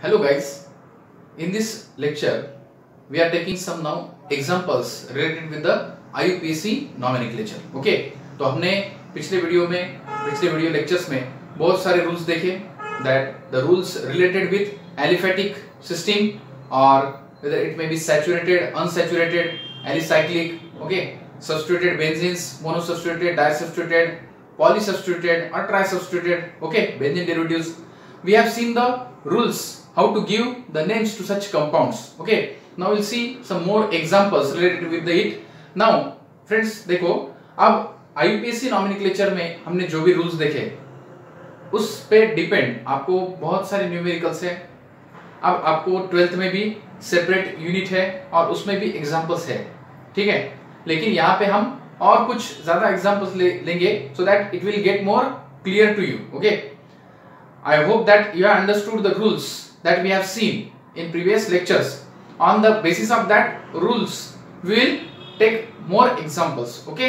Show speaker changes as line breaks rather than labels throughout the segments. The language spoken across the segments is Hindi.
Hello guys, in this lecture we are taking some now examples related with the IUPAC nomenclature. Okay, तो हमने पिछले वीडियो लेक्चर्स में बहुत सारे रूल्स देखे that the rules related with aliphatic system or whether it may be saturated, unsaturated, alicyclic, okay, substituted benzenes, monosubstituted, disubstituted, polysubstituted or trisubstituted, okay, benzene derivatives. We have seen the rules how to give the names to such compounds. Okay, now we'll see some more examples related with it. Now friends देखो, अब IUPAC नॉमेनक्लेचर में हमने जो भी रूल्स देखे उस पे डिपेंड आपको बहुत सारे न्यूमेरिकल्स है. अब आपको 12th में भी सेपरेट यूनिट है और उसमें भी एग्जांपल्स है, ठीक है. लेकिन यहाँ पे हम और कुछ ज्यादा एग्जांपल्स लेंगे so that it will get more clear to you. Okay, I hope that you have understood the rules that we have seen in previous lectures. On the basis of that rules, we will take more examples. Okay,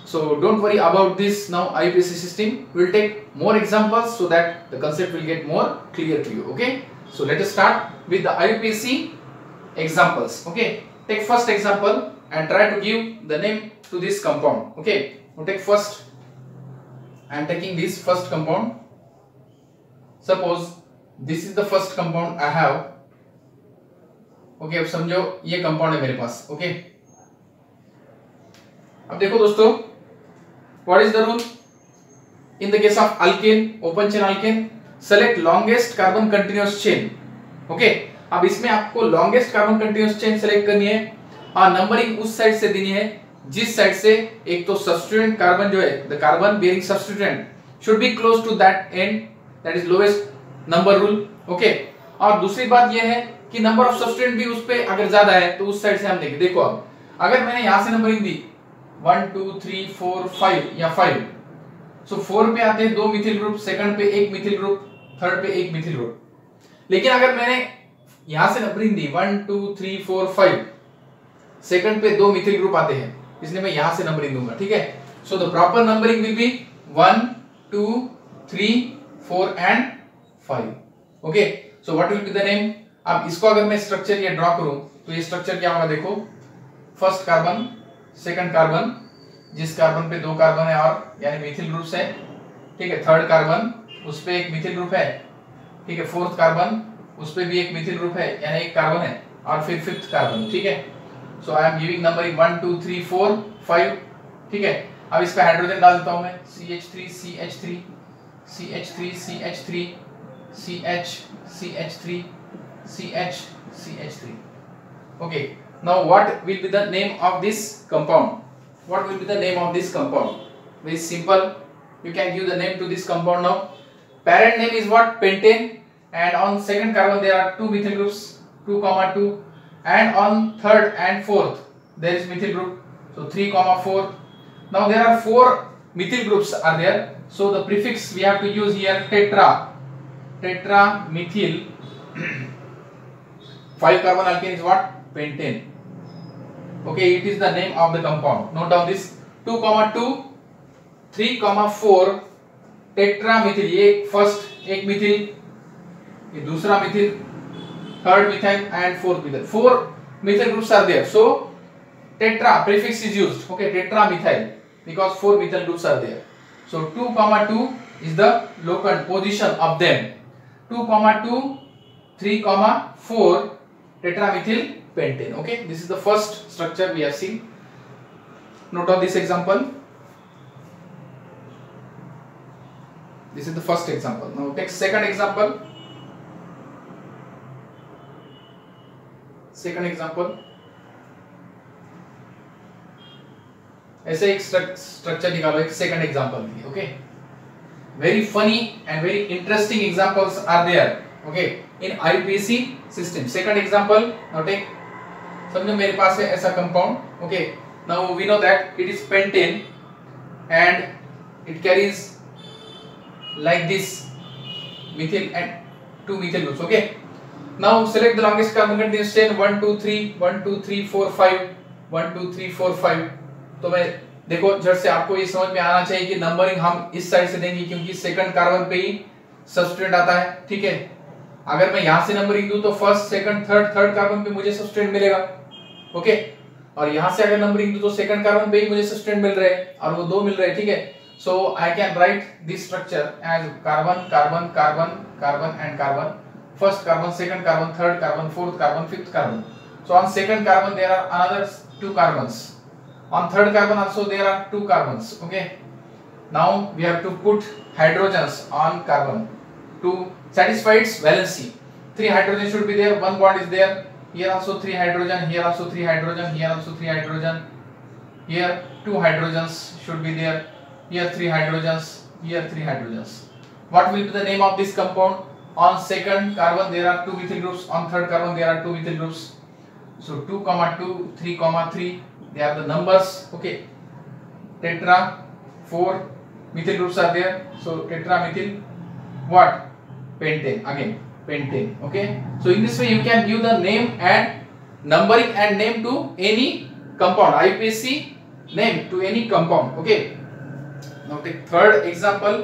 so don't worry about this now IUPAC system. We will take more examples so that the concept will get more clear to you. Okay, so let us start with the IUPAC examples. Okay, take first example and try to give the name to this compound. Okay, now take first. I am taking this first compound. Suppose this is the first compound I have. Okay, अब समझो ये कंपाउंड है मेरे पास. ओके, अब देखो दोस्तों, what is the rule in the case of alkane, open chain alkane, select longest carbon continuous chain. Okay, अब इसमें आपको longest carbon continuous chain select करनी है और नंबरिंग उस साइड से देनी है जिस साइड से एक तो सब्स्टिट्यूएंट कार्बन जो है, the carbon bearing substituent should be close to that end, that is lowest number rule. Okay, और दूसरी बात यह है कि नंबर ऑफ सब्स्टिट्यूएंट भी उस पे अगर ज्यादा है तो उस साइड से हम देखें. देखो, अब अगर मैंने यहां से नंबरिंग दी 1 2 3 4 5 या 5, सो 4 पे आते हैं 2 मिथिल ग्रुप, सेकंड पे 1 मिथिल ग्रुप, थर्ड पे 1 मिथिल ग्रुप. लेकिन अगर मैंने यहां से नंबरिंग दी 1 2 3 4 5, सेकंड पे 2 मिथिल ग्रुप आते हैं, इसलिए मैं यहां से नंबरिंग दूंगा. ठीक है, so the proper numbering will be 1 2 3 4 and 5. Okay, so what will be the name. अब इसको अगर मैं स्ट्रक्चर ये ड्रॉ करूं तो ये स्ट्रक्चर क्या होगा. देखो, फर्स्ट कार्बन, सेकंड कार्बन, जिस कार्बन पे 2 कार्बन है और यानी मिथिल ग्रुप्स है, ठीक है. थर्ड कार्बन, उस पे एक मिथिल ग्रुप है, ठीक है. फोर्थ कार्बन, उस पे भी एक मिथिल ग्रुप है यानी एक कार्बन है, और फिर फिफ्थ कार्बन. ठीक है, so I am giving numbering 1 2 3 4 5. ठीक है, अब इस पे हाइड्रोजन डाल देता हूं मैं, CH3 CH3 CH3 CH3 CH CH3 CH CH3. Okay, now what will be the name of this compound? What will be the name of this compound? Very simple, you can give the name to this compound now. Parent name is what? Pentane, and on second carbon there are 2 methyl groups, 2,2, and on third and fourth there is methyl group, so 3,4. Now there are 4 methyl groups are there, so the prefix we have to use here tetra methyl 5 carbon alkane is what? Pentane. Okay, it is the name of the compound. Note down this 2,2 3,4 tetramethyl. ये फर्स्ट एक मिथिल, ये दूसरा Mithil, third methyl and fourth methyl. 4 methyl groups are there, so tetra prefix is used. Okay, tetramethyl because 4 methyl groups are there. So 2,2 is the locant position of them. 2,2 3,4 tetramethyl pentane. Okay, this is the first structure we have seen. Note down this example. This is the first example. Now take second example. Second example. ऐसे एक स्ट्रक्चर निकालो, एक सेकंड एग्जांपल की. Okay, very funny and very interesting examples are there. Okay, in IUPAC system. Second example, now take, समझो मेरे पास है ऐसा compound. Okay, now we know that it is pentane and it carries like this methyl and 2 methyl groups. Okay, now select the longest carbon continuous chain 1 2 3 1 2 3 4 5 1 2 3 4 5. तो मैं देखो झट से आपको ये समझ में आना चाहिए कि नंबरिंग हम इस साइड से देंगे क्योंकि सेकंड कार्बन पे ही सब्स्टिट्यूएंट आता है. ठीक है, अगर मैं यहां से नंबरिंग दूं तो फर्स्ट सेकंड थर्ड कार्बन पे मुझे सब्सटेंट मिलेगा, ओके। और यहां से अगर नंबरिंग दूं तो सेकंड कार्बन पे ही मुझे सब्सटेंट मिल रहे हैं और वो 2 मिल रहे हैं, ठीक है। So I can write this structure as carbon carbon carbon carbon and carbon, first carbon, second carbon, third carbon, fourth carbon, fifth carbon. So on second carbon there are another 2 carbons. On third carbon also there are 2 carbons. Okay. Now we have to put hydrogens on carbon to satisfy its valency. 3 hydrogen should be there. 1 bond is there. Here also 3 hydrogen. Here also 3 hydrogen. Here also 3 hydrogen. Here 2 hydrogens should be there. Here 3 hydrogens. Here 3 hydrogens. What will be the name of this compound? On second carbon there are 2 methyl groups, on third carbon there are 2 methyl groups. So 2, 2, 3, they are the numbers, okay. Tetra, 4 methyl groups are there. So tetramethyl what? Pentane, again pentane, okay. So in this way you can give the name and numbering and name to any compound, IUPAC name to any compound, okay. Now take third example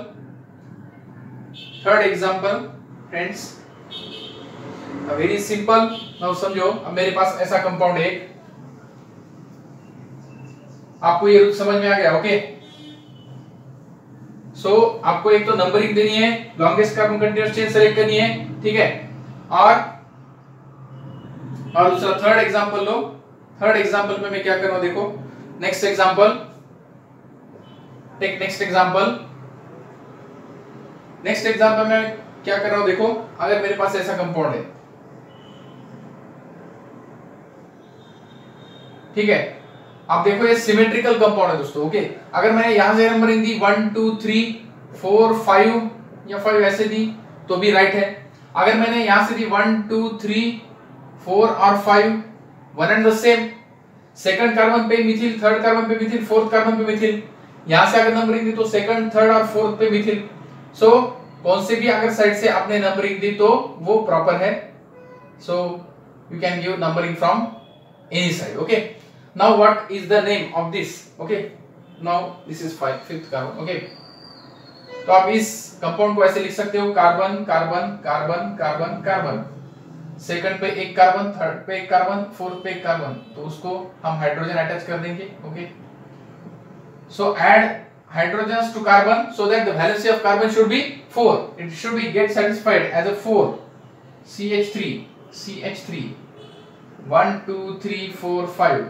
friends, very simple. Now समझो, अब मेरे पास ऐसा कंपाउंड है, आपको ये समझ में आ गया, ओके। सो आपको एक तो नंबरिंग देनी है, longest carbon continuous chain select करनी है, ठीक है। और दूसरा थर्ड एग्जांपल लो। थर्ड एग्जांपल में मैं क्या कर रहा हूं, देखो next example, take next example. Next example में क्या कर रहा हूं, देखो अगर मेरे पास ऐसा कंपाउंड है, ठीक है। अब देखो ये सिमेट्रिकल कंपाउंड है दोस्तों, ओके। अगर मैंने यहां से नंबरिंग दी 1 2 3 4 5 या 5 ऐसे दी तो भी राइट है। अगर मैंने यहां से दी 1 2 3 4 और 5 one and the same, second carbon पे मिथिल, थर्ड कार्बन पे मिथिल, फोर्थ कार्बन पे मिथिल, यहां से अगर नंबरिंग दी तो सेकंड थर्ड और फोर्थ पे मिथिल। सो कौन से भी अगर साइड से आपने नंबरिंग दी तो वो प्रॉपर है। So you can give numbering from any side, okay. Now what is the name of this, okay. Now this is fifth carbon, okay. तो आप इस कंपाउंड को ऐसे लिख सकते हो, carbon carbon carbon carbon carbon, second पे एक कार्बन, थर्ड पे एक कार्बन, फोर्थ पे एक कार्बन, तो उसको हम हाइड्रोजन अटैच कर देंगे, okay. So add hydrogens to carbon so that the valency of carbon should be 4. It should be get satisfied as a 4. CH3 1 2 3 4 5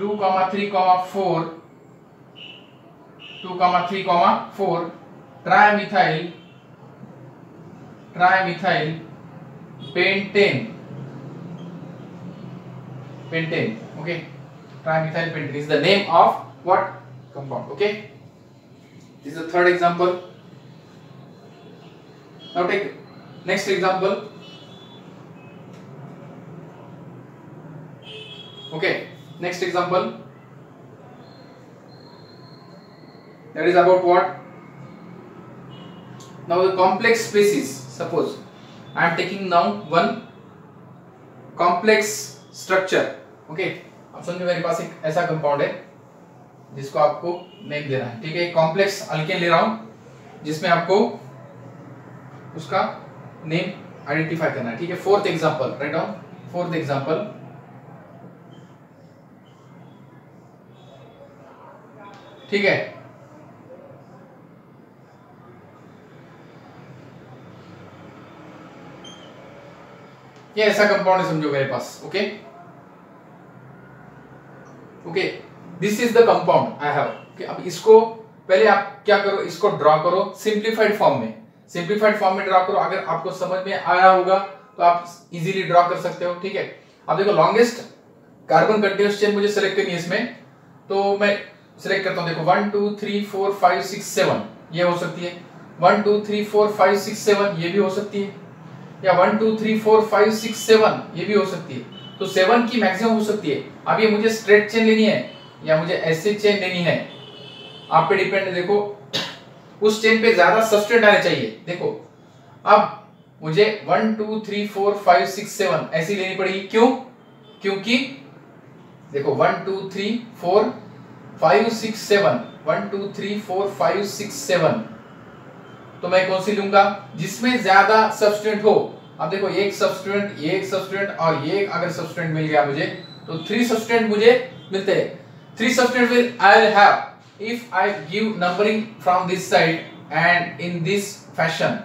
2, 3, 4 2, 3, 4 trimethyl pentane, okay. Trimethyl pentane is the name of what compound, okay. This is the third example. Now take next example. Okay, next example. That is about what? Now the complex species. Suppose I am taking now one complex structure. Okay, अब समझो मेरे पास एक ऐसा कंपाउंड है जिसको आपको नेम देना है, ठीक है। कॉम्प्लेक्स अल्केन ले रहा हूं जिसमें आपको उसका नेम आइडेंटिफाई करना है, ठीक है। Fourth example, write down fourth example, ठीक है। ये ऐसा कंपाउंड है समझो मेरे पास, okay okay. This is the compound I have, okay. अब इसको पहले आप क्या करो, इसको ड्रॉ करो सिंप्लीफाइड फॉर्म में, सिंप्लीफाइड फॉर्म में ड्रॉ करो। अगर आपको समझ में आया होगा तो आप इजीली ड्रॉ कर सकते हो, ठीक है। अब देखो लॉन्गेस्ट कार्बन कंटीन्यूअस चेन मुझे सेलेक्ट करनी है इसमें, तो मैं सिलेक्ट करता हूं, देखो 1 2 3 4 5 6 7 ये हो सकती है, 1 2 3 4 5 6 7 ये भी हो सकती है, या 1 2 3 4 5 6 7 ये भी हो सकती है। तो 7 की मैक्सिमम हो सकती है। अब ये मुझे स्ट्रेट चेन लेनी है या मुझे ऐसे चेन लेनी है, आप पे डिपेंड है। देखो उस चेन पे ज्यादा सब्सटेंट आने चाहिए। देखो अब मुझे 1 2 3 4 5 6 7 ऐसी लेनी पड़ेगी, क्यों? क्योंकि देखो 1 2 3 4 5 6 7 1 2 3 4 5 6 7, तो मैं कौन सी लूंगा जिसमें ज्यादा सब्सटेंट हो, अब देखो एक सब्स्टिट्यूएंट और ये अगर सब्स्टिट्यूएंट मिल गया मुझे तो 3 सब्स्टिट्यूएंट मुझे मिलते हैं। 3 substituent will I will have if I give numbering from this side and in this fashion.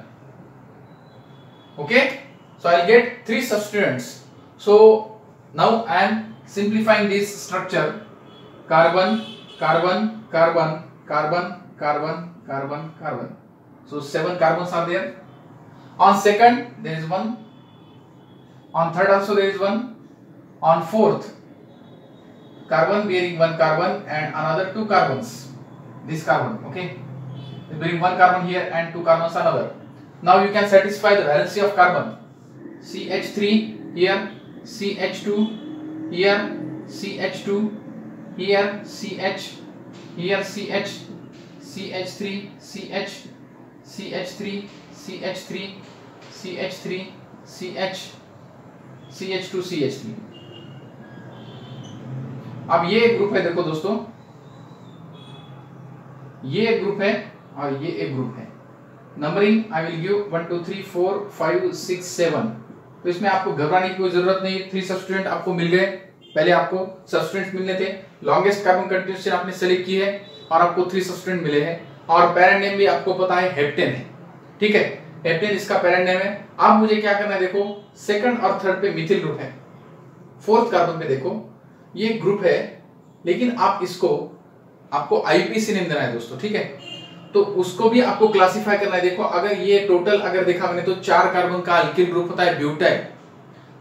Okay, so I'll get 3 substituents. So now I am simplifying this structure: carbon, carbon, carbon, carbon, carbon, carbon, carbon. So 7 carbons are there. On second there is 1. On third also there is 1. On fourth, carbon bearing 1 carbon and another 2 carbons. This carbon, okay, bearing 1 carbon here and 2 carbons another. Now you can satisfy the valency of carbon. CH3 here, CH2 here, CH2 here, CH here, CH, CH3, CH, CH3, CH3, CH3, CH, CH2, CH3. अब ये एक ग्रुप है, देखो दोस्तों, ये एक ग्रुप है और ये एक ग्रुप है। Numbering I will give 1 2 3 4 5 6 7। तो इसमें आपको घबराने की कोई जरूरत नहीं। 3 सब्स्टिट्यूएंट आपको मिल गए, पहले आपको सब्स्टिट्यूएंट मिलने थे, लॉन्गेस्ट कार्बन कंटिन्यूअस चेन आपने सेलेक्ट की है और आपको 3 सब्स्टिट्यूएंट मिले हैं और पैरेंट नेम भी आपको पता है हेप्टेन है, ठीक है, हेप्टेन इसका पैरेंट नेम है। अब मुझे क्या करना है, देखो सेकंड और थर्ड पे मिथिल ग्रुप है, फोर्थ कार्बन पे देखो ये ग्रुप है, लेकिन आप इसको आपको आईपीसी नेम देना है दोस्तों, ठीक है, तो उसको भी आपको क्लासिफाई करना है। देखो अगर ये टोटल अगर देखा मैंने तो 4 कार्बन का अल्किल ग्रुप होता है, ब्यूटाइल,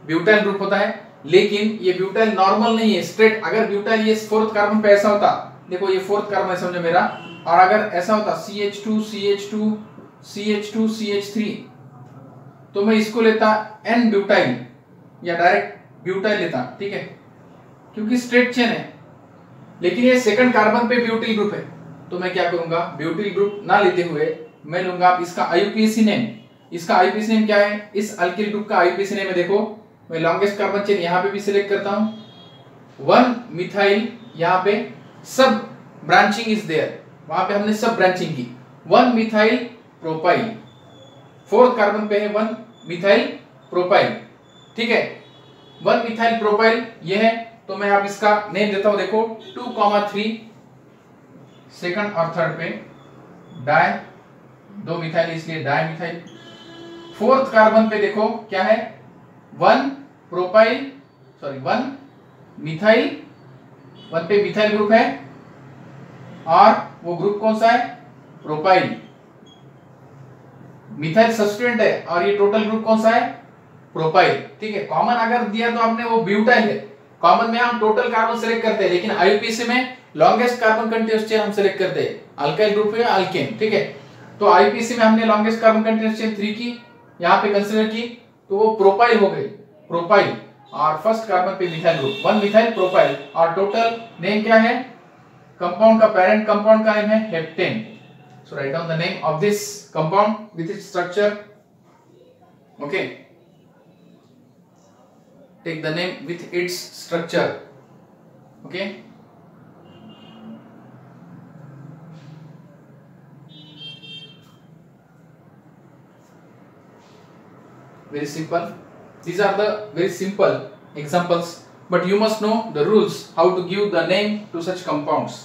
ब्यूटाइल ग्रुप होता है, लेकिन ये ब्यूटाइल नॉर्मल नहीं है स्ट्रेट। अगर ब्यूटाइल ये फोर्थ कार्बन पे ऐसा होता, देखो ये फोर्थ कार्बन है समझो मेरा, और अगर ऐसा होता CH2 CH2 CH2 CH3 तो मैं इसको लेता N ब्यूटाइल या डायरेक्ट ब्यूटाइल लेता, ठीक है, क्योंकि स्ट्रेट चेन है। लेकिन ये सेकंड कार्बन पे ब्यूटिल ग्रुप है, तो मैं क्या करूंगा, ब्यूटिल ग्रुप ना लेते हुए मैं लूंगा इसका आईयूपीएसी नेम। इसका आईयूपीएसी नेम क्या है, इस अल्किल ग्रुप का आईयूपीएसी नेम है, देखो मैं लॉन्गेस्ट कार्बन चेन यहां पे भी सिलेक्ट करता हूं, 1 मिथाइल, यहां पे सब ब्रांचिंग इज देयर, वहां पे हमने सब ब्रांचिंग की, 1 मिथाइल प्रोपाइल, फोर्थ कार्बन पे है 1 मिथाइल प्रोपाइल, ठीक है, 1 मिथाइल प्रोपाइल ये है। तो मैं अब इसका नेम देता हूं, देखो 2,3 सेकंड और थर्ड पे डाई, 2 मिथाइल इसलिए डाई मिथाइल। फोर्थ कार्बन पे देखो क्या है, 1 प्रोपाइल, सॉरी 1 मिथाइल, 1 पे मिथाइल ग्रुप है और वो ग्रुप कौन सा है, प्रोपाइल, मिथाइल सब्स्टिट्यूएंट है और ये टोटल ग्रुप कौन सा है, प्रोपाइल, ठीक है। कॉमन अगर दिया तो आपने वो ब्यूटाइल है, कॉमन में हम टोटल कार्बन सेलेक्ट करते हैं, लेकिन आईयूपीएसी में लॉन्गेस्ट कार्बन कंटीन्यूअस चेन हम सेलेक्ट करते हैं, अल्काइल ग्रुप है अल्केन, ठीक है। तो आईयूपीएसी में हमने लॉन्गेस्ट कार्बन कंटीन्यूअस चेन 3 की यहां पे कंसीडर की, तो वो प्रोपाइल हो गई, प्रोपाइल, और फर्स्ट कार्बन पे मिथाइल ग्रुप 1 मिथाइल प्रोपाइल, और टोटल नेम क्या है, कंपाउंड का पैरेंट कंपाउंड का नेम है heptane. So write down the name of this compound with its structure, okay, take the name with its structure, okay, very simple. These are the very simple examples, but you must know the rules how to give the name to such compounds.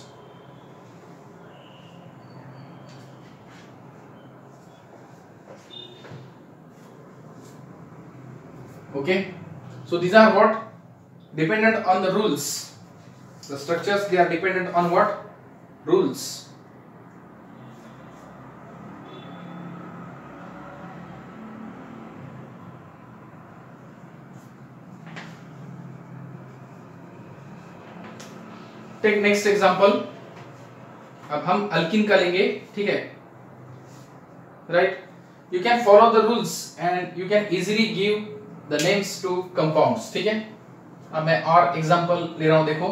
Okay, so these are what, dependent on the rules, the structures, they are dependent on what, rules. Take next example, अब हम अल्किन का लेंगे, ठीक है, right, you can follow the rules and you can easily give the names to compounds, ठीक है। अब मैं और एग्जांपल ले रहा हूं, देखो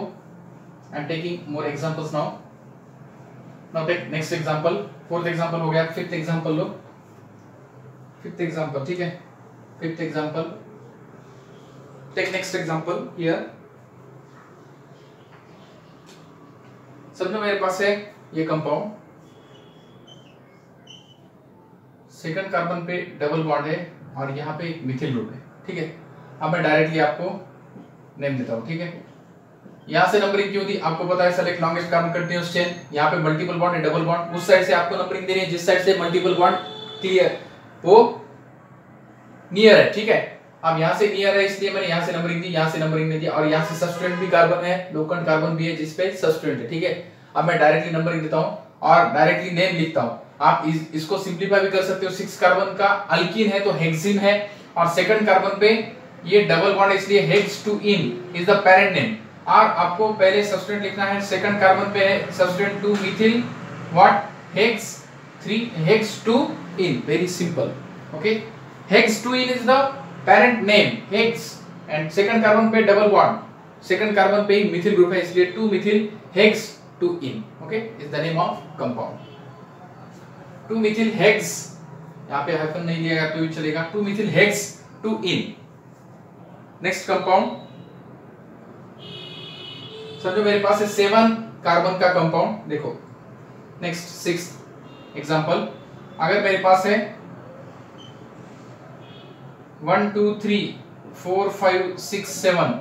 I am taking more examples now. Now take next example, fourth example हो गया, फिफ्थ एग्जांपल लो, फिफ्थ एग्जांपल, ठीक है, fifth example, take next example here. समझो मेरे पास है ये कंपाउंड, सेकंड कार्बन पे डबल बॉन्ड है और यहाँ पे एक मिथिल ग्रुप है, ठीक है। अब मैं डायरेक्टली आपको नेम देता हूँ, ठीक है। यहाँ से नंबरिंग क्यों दी, आपको पता है select longest carbon continuous chain, यहाँ पे मल्टीपल बॉन्ड है, डबल बॉन्ड, उस साइड से आपको नंबरिंग देनी है जिस साइड से मल्टीपल बॉन्ड क्लियर वो नियर है, ठीक है। अब यहाँ से नियर है इसलिए मैंने यहाँ से नंबरिंग दी, यहाँ से नंबरिंग नहीं दी, और यहाँ से सब्स्टिट्यूएंट भी कार्बन है, लोकंट कार्बन भी है जिसपे सब्स्टिट्यूएंट है, ठीक है। अब मैं डायरेक्टली नंबरिंग देता हूँ और डायरेक्टली नेम लिखता हूँ। आप इसको सिंप्लीफाई भी कर सकते हो, 6 कार्बन का अल्कीन है तो हेक्सिन है, और सेकंड कार्बन पे ये डबल बॉन्ड इसलिए hex two ene is the parent name. और आपको पहले सब्स्टिट्यूएंट लिखना है, सेकंड कार्बन पे है substituent 2 methyl what hex 3 hex two ene, very simple, okay. Hex two ene is the parent name hex, and second carbon पे डबल बॉन्ड, सेकंड कार्बन पे ही मिथिल ग्रुप है इसलिए 2 methyl hex two ene, okay, is the name of compound. 2 methyl hex, यहाँ पे हाइफन नहीं लिया तो भी चलेगा, 2 methyl hex two ene. Next compound समझो मेरे पास है 7 कार्बन का कंपाउंड, देखो नेक्स्ट 6th एग्जांपल, अगर मेरे पास है 1 2 3 4 5 6 7,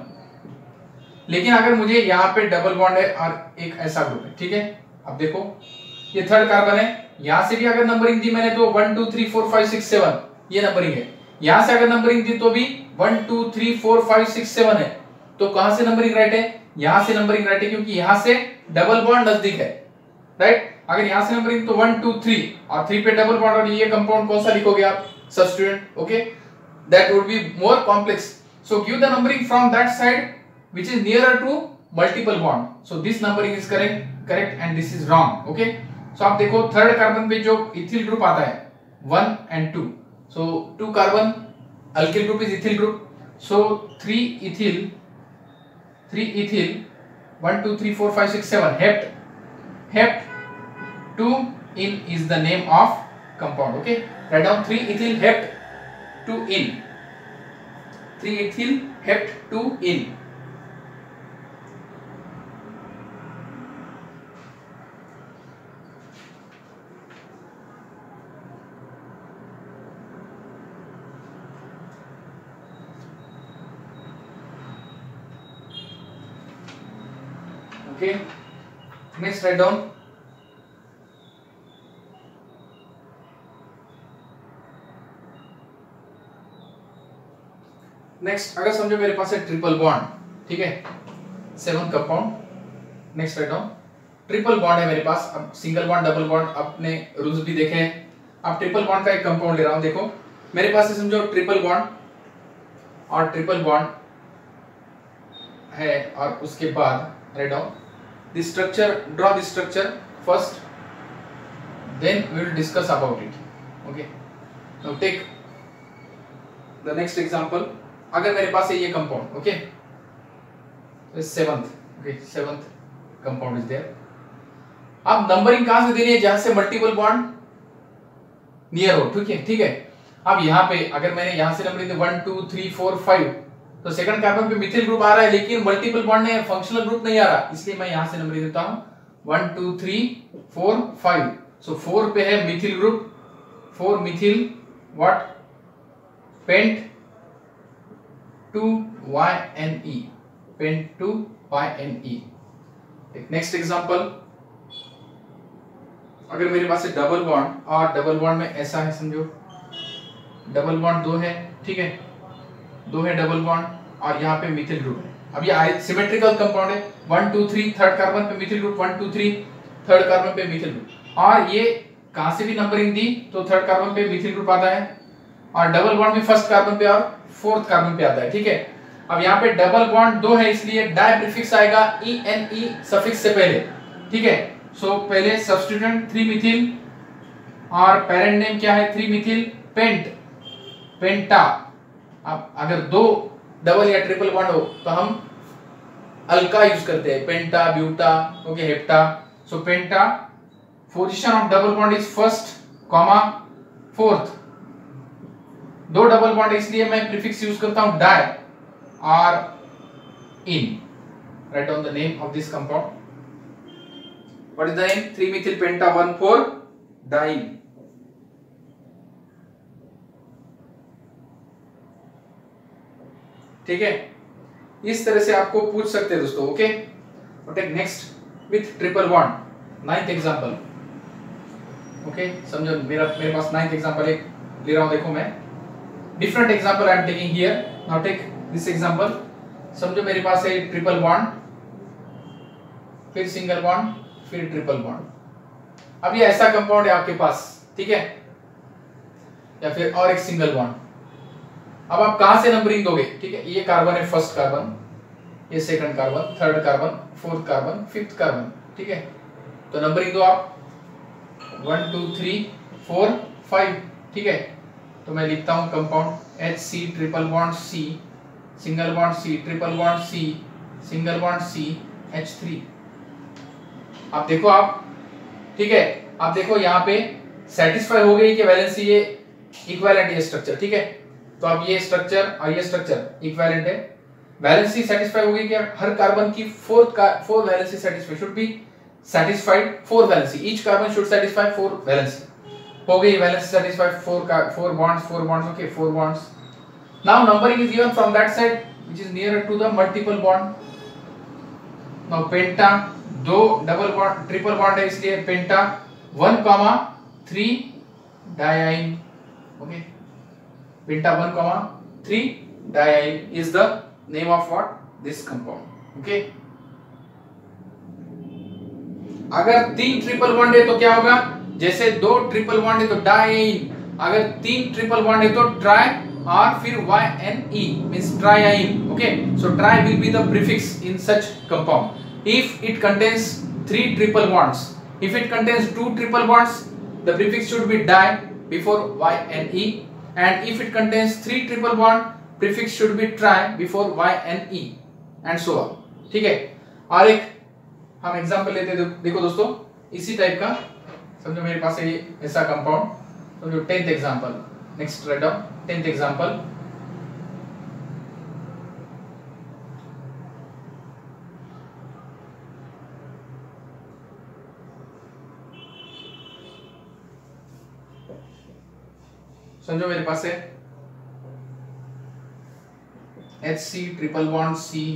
लेकिन अगर मुझे यहाँ पे डबल बॉन्ड है और एक ऐसा ग्रुप है, ठीक है। अब देखो ये थर्ड कार्बन है, यहां से भी अगर नंबरिंग दी मैंने तो 1 2 3 4 5 6 7 ये नंबरिंग है, यहां से अगर नंबरिंग दी तो भी 1 2 3 4 5 6 7 है, तो कहां से नंबरिंग राइट है, यहां से नंबरिंग राइट है क्योंकि यहां से डबल बॉन्ड नजदीक है, राइट। अगर यहां से नंबरिंग तो 1 2 3 और 3 पे डबल बॉन्ड, और ये कंपाउंड कौन सा लिखोगे आप, substituent, okay, that would be more complex, so give the numbering from that side which is nearer to multiple bond, so this numbering is correct and this is wrong, okay। so आप देखो थर्ड कार्बन पे जो इथिल ग्रुप आता है 1 and 2, so 2 carbon alkyl group is ethyl group, so 3 ethyl 1 2 3 4 5 6 7 hept 2 in is the name of compound, okay, write down 3 ethyl hept 2 in, 3 ethyl hept 2 in। Okay, next write down next, अगर समझो मेरे पास है ट्रिपल बॉन्ड, ठीक है, 7 compound. Next write down triple bond है मेरे पास, अब सिंगल बॉन्ड डबल बॉन्ड अपने रूल्स भी देखे हैं, अब ट्रिपल बॉन्ड का एक कंपाउंड ले रहा हूं। देखो मेरे पास है समझो ट्रिपल बॉन्ड और ट्रिपल बॉन्ड है, और उसके बाद right down the structure, draw the structure first, then we will discuss about it, okay. Now take the next example, अगर मेरे पास है ये compound, okay, seventh, okay, seventh compound is there. अब नंबरिंग कहां से देनी है, जहां से मल्टीपल बॉन्ड नियर हो, ठीक है, ठीक है। अब यहाँ पे अगर मैंने यहाँ से नंबरिंग 1 2 3 4 5, तो सेकंड कार्बन पे मिथिल ग्रुप आ रहा है लेकिन मल्टीपल बॉन्ड नहीं है, फंक्शनल ग्रुप नहीं आ रहा, इसलिए मैं यहाँ से नंबरिंग देता हूँ 1 2 3 4 5, सो 4 पे है methyl group, 4 methyl what pent 2YNE, pent 2YNE। Next example, अगर मेरे पास है डबल बॉन्ड और डबल बॉन्ड में ऐसा है, समझो डबल बॉन्ड 2 है, ठीक है, 2 है डबल बॉन्ड और यहाँ पे मिथिल ग्रुप है। अब ये सिमेट्रिकल कंपाउंड है, 1 2 3 थर्ड कार्बन पे मिथिल ग्रुप, 1 2 3 थर्ड कार्बन पे मिथिल ग्रुप, और ये कहां से भी नंबरिंग दी तो थर्ड कार्बन पे मिथिल ग्रुप आता है, और डबल बॉन्ड भी फर्स्ट कार्बन पे और फोर्थ कार्बन पे आता है, ठीक है। अब यहाँ पे डबल बॉन्ड 2 है इसलिए डाई प्रीफिक्स आएगा ENE सफिक्स से पहले, ठीक है। सो पहले सब्स्टिट्यूएंट 3 मिथिल और पेरेंट नेम क्या है 3 मिथिल पेंट, पेंटा। अब अगर 2 डबल या ट्रिपल बॉन्ड हो तो हम अल्का यूज करते हैं, penta, buta, okay, hepta. So penta, position of double bond is first comma fourth, 2 double bond इसलिए मैं प्रीफिक्स यूज करता हूं डाई और ene. Write down the name of this compound, what is the name, 3 methyl penta 1 4 diene. ठीक है, इस तरह से आपको पूछ सकते हैं दोस्तों। Okay, take next with triple bond, ninth example. Okay, समझो मेरे पास नाइन्थ एग्जांपल एक ले रहा हूं, देखो मैं different example I am taking here. Now take this example. समझो मेरे पास है ट्रिपल बॉन्ड, फिर सिंगल बॉन्ड, फिर ट्रिपल बॉन्ड। अब ये ऐसा कंपाउंड है आपके पास, ठीक है, या फिर और एक सिंगल बॉन्ड। अब आप कहां से नंबरिंग दोगे? ठीक है, ये कार्बन है, फर्स्ट कार्बन, ये second carbon, third carbon, fourth carbon, fifth carbon, ठीक है। तो नंबरिंग दो आप 1 2 3 4 5, ठीक है। तो मैं लिखता हूं compound HC triple bond C, single bond C, triple bond C, single bond C, H3। आप देखो आप, ठीक है, आप देखो यहाँ पे सेटिस्फाई हो गई कि वैलेंसी ये इक्विवेलेंट ये स्ट्रक्चर, ठीक है। तो अब ये स्ट्रक्चर और ये स्ट्रक्चर इक्विवेलेंट है, वैलेंसी सेटिस्फाई हो गई कि हर कार्बन की four valency satisfy should be satisfied 4 valency, each carbon should satisfy 4 valency. हो गई valency satisfy 4 bonds, okay, 4 bonds. Now numbering is given from that side which is near to the multiple bond. Now penta, दो डबल बॉन्ड ट्रिपल बॉन्ड है इसलिए penta 1,3 diene. Okay, penta 1,3 diene is the name of what this compound. Okay, अगर 3 ट्रिपल बॉन्ड है तो क्या होगा? जैसे 2 ट्रिपल बॉन्ड है तो डायइन, अगर 3 ट्रिपल बॉन्ड है तो ट्राई, और फिर YNE means triene। okay, so tri will be the prefix in such compound if it contains 3 triple bonds. If it contains 2 triple bonds, the prefix should be di before YNE, and if it contains 3 triple bond, prefix should be tri before YNE and so on। ठीक है, और एक हम एग्जांपल लेते हैं, देखो दोस्तों इसी टाइप का। समझो मेरे पास है ये ऐसा कंपाउंड, समझो 10th example. Next write down 10th example. समझो मेरे पास है HC triple bond C,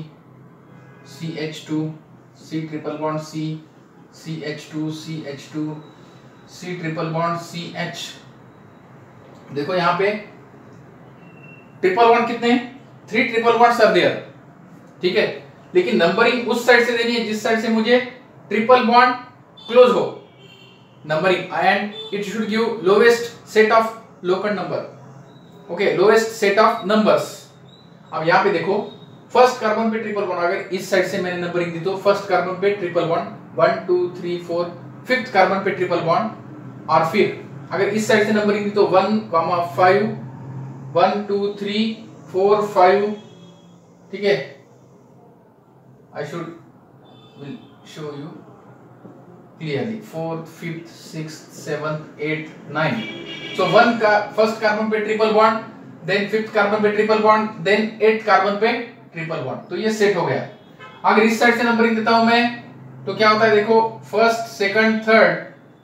CH2, C triple bond C, CH2, CH2, C triple bond CH। देखो यहाँ पे ट्रिपल बॉन्ड कितने हैं? 3 ट्रिपल बॉन्ड्स आर देयर, ठीक है, लेकिन नंबरिंग उस साइड से देनी है जिस साइड से मुझे ट्रिपल बॉन्ड क्लोज हो numbering, and it should give lowest set of local number. Okay, lowest set of numbers. अब यहाँ पे देखो फर्स्ट कार्बन पे ट्रिपल बॉन्ड, अगर इस साइड से मैंने नंबरिंग दी तो फर्स्ट कार्बन पे ट्रिपल बॉन्ड 1 2 3 4, फिफ्थ कार्बन पे ट्रिपल बॉन्ड, और फिर अगर इस साइड से नंबरिंग दी तो 1, 5, 1 2 3 4 5, ठीक है। I should will show you clearly 4th 5th 6th 7th 8th 9। So 1 का फर्स्ट कार्बन पे triple bond, then 5th carbon पे triple bond, then 8th carbon पे ट्रिपल बॉन्ड। तो ये सेट हो गया। अगर इस साइड से नंबरिंग देता हूं मैं तो क्या होता है? देखो first, second, third,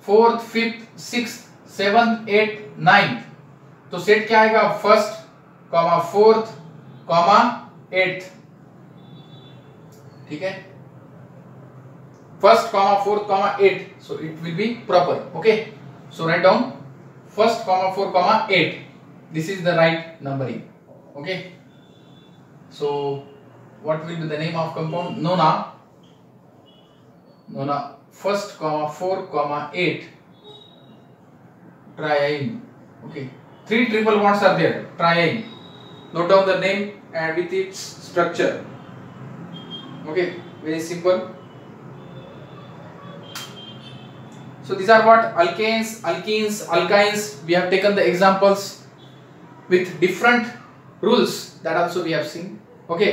4th 5th 6th 7th 8th 9th। तो सेट क्या आएगा? फर्स्ट, 4th, 8th, ठीक है, first, 4th, 8th, so it will be proper। okay, so write down first, 4, 8, this is the right numbering। okay, so what will be the name of compound? Nona first, 4, 8 triene। okay, 3 triple bonds are there, triene। note down the name and with its structure। okay, very simple। So these are what alkanes, alkenes, alkynes. We have taken the examples with different rules that also we have seen। okay,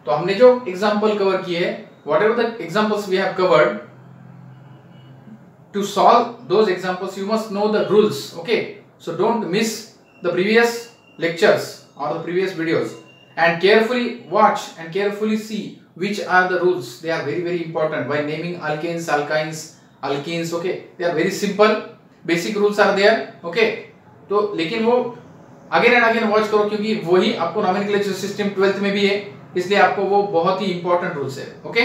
तो हमने जो example cover किए हैं, whatever the examples we have covered, to solve those examples you must know the rules। okay, so don't miss the previous lectures or the previous videos, and carefully watch and carefully see which are the rules। they are very very important while naming alkanes, alkynes, alkenes। okay, they are very simple, basic rules are there। okay, तो लेकिन वो अगेन एंड अगेन वॉच करो, क्योंकि वही आपको नॉमेनक्लेचर सिस्टम 12th में भी है, इसलिए आपको वो बहुत ही इंपॉर्टेंट रूल्स है। ओके,